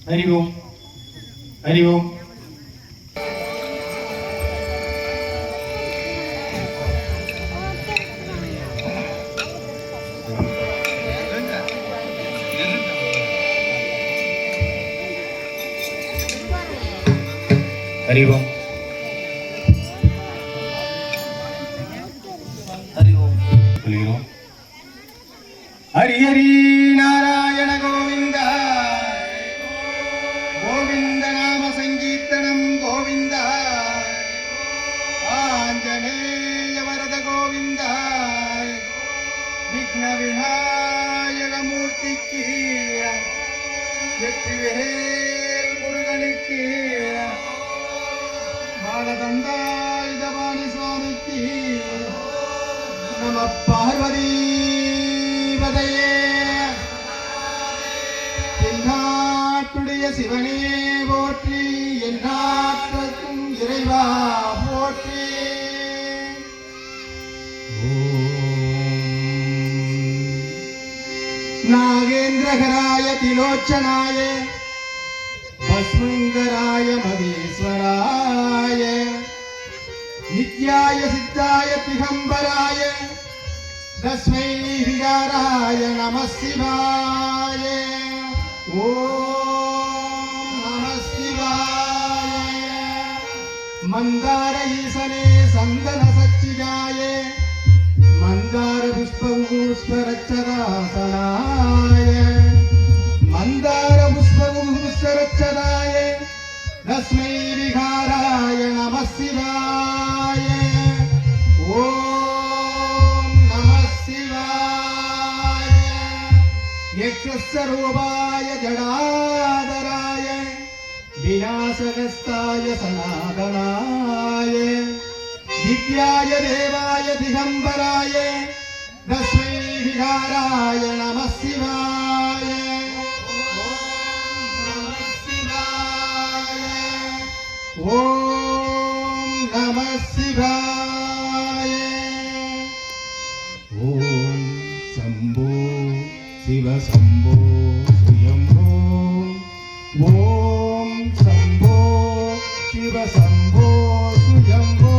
हरि ओम हरि ओम हरि ओम हरि ओम बोलिए हरि हरि नारायण गोविंद गोविंद नाम संकीर्तनम गोविंद आंजनेय वरद गोविंद विघ्न विनायक मूर्ति की வெற்றிவேல் முருகனுக்கு பாலதந்தாயுதபாணி சுவாமிக்கு நம பார்வதி பதையே எந்நாட்டுடைய சிவனே போற்றி எந்நாட்டுக்கும் இறைவா போற்றி नागेन्द्रहराय तिलोचनाय भस्मंगराय महेश्वराय नित्याय सिद्धाय दिगंबराय तस्मै विकाराय नमः शिवाय ओम नमः शिवाय मंदार ईसने संदन सच्चिदाय मंदार पुष्परक्षदासनाय मंदार पुष्परक्षदाय तस्मै विकाराय नमः शिवाय ओम नमः शिवाय यक्षस्वरूपाय जडाधराय विनाशकस्ताय सनातनाय दिव्याय देवाय दिगंबराय तस्मै विकाराय नमः शिवाय ओम नमः शिवाय ओम शंभो शिव शंभो स्वयंभो ओम शंभो शिव शंभो स्वयंभो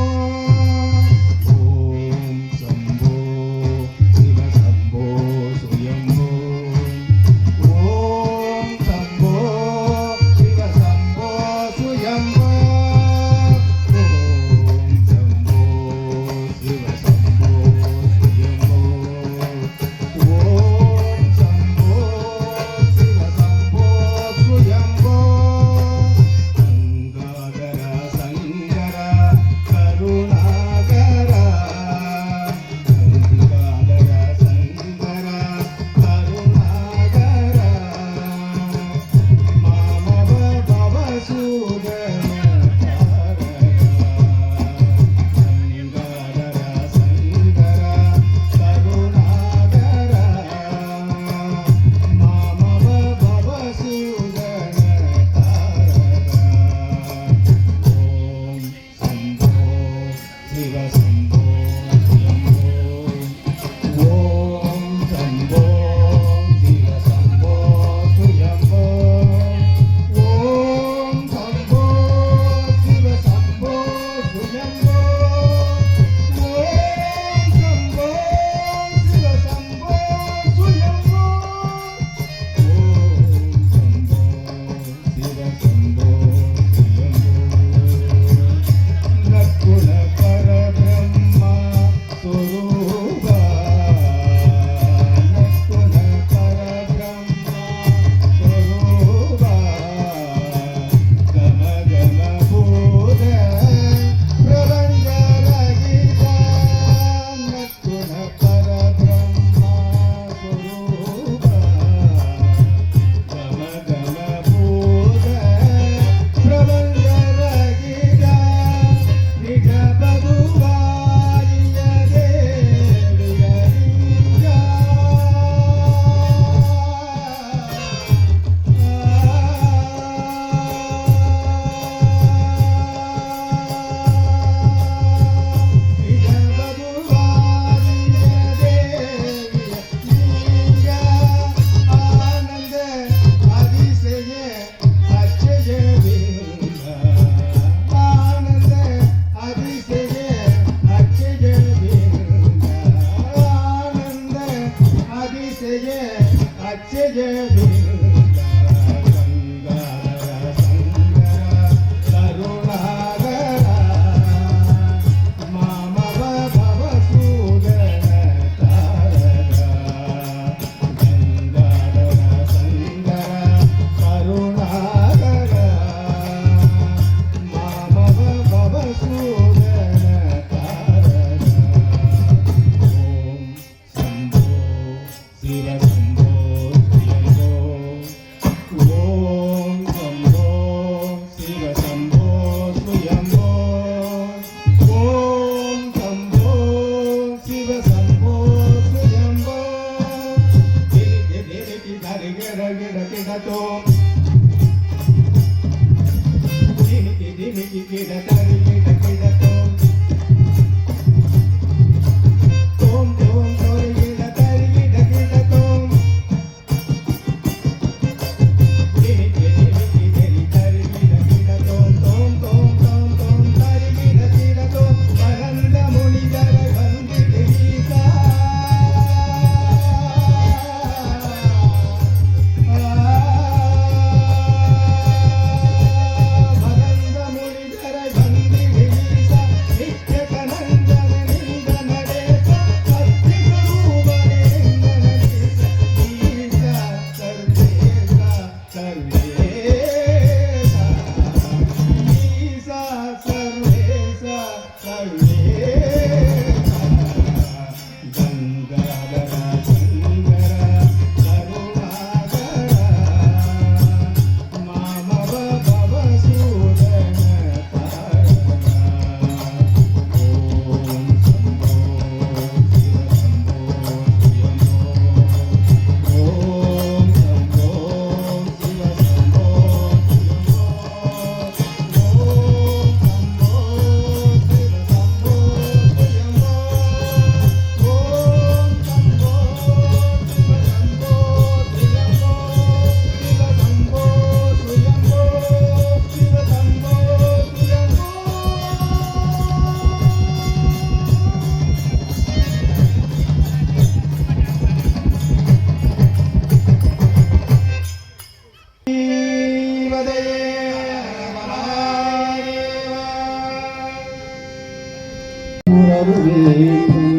வேண்டும்.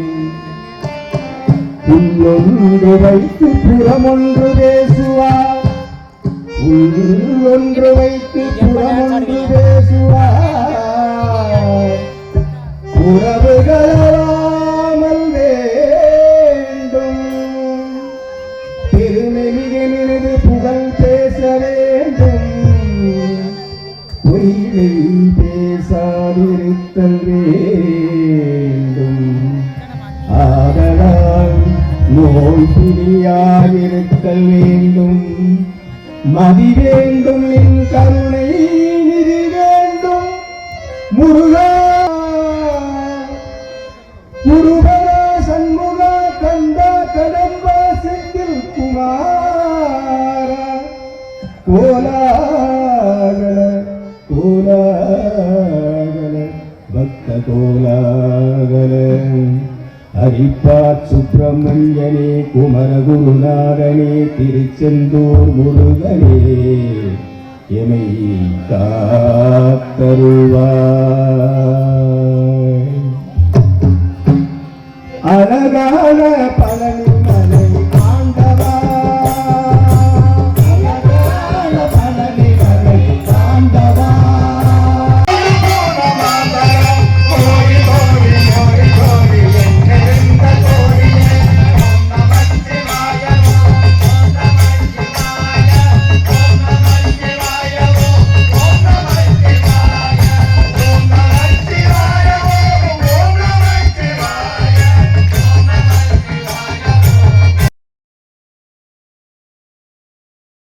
உள்ளொன்று வைத்து புறமொன்று பேசுவார், உள்ளொன்று வைத்து புறமொன்று பேசுவார். உறவுகளாமல் வேண்டும், பெருமை மிக நினைவு புகழ் பேச வேண்டும். பொய்மை பேசாதிருத்தல் வேண்டும். ஆதலால் நோய் பிடியாதிருத்தல் வேண்டும். மதி வேண்டும், நின் கருணை நிதி வேண்டும். முருகா முருகனா சண்முகா கந்தா கடம்பா செந்தில் குமாரா கோலாகல கோலாகல பக்த கோலாகல ஹரிப்பாட் சுப்பிரமணியனே குமரகுருநாதனே திருச்செந்தூர் முருகனே எமை காத்தருள்வாய்.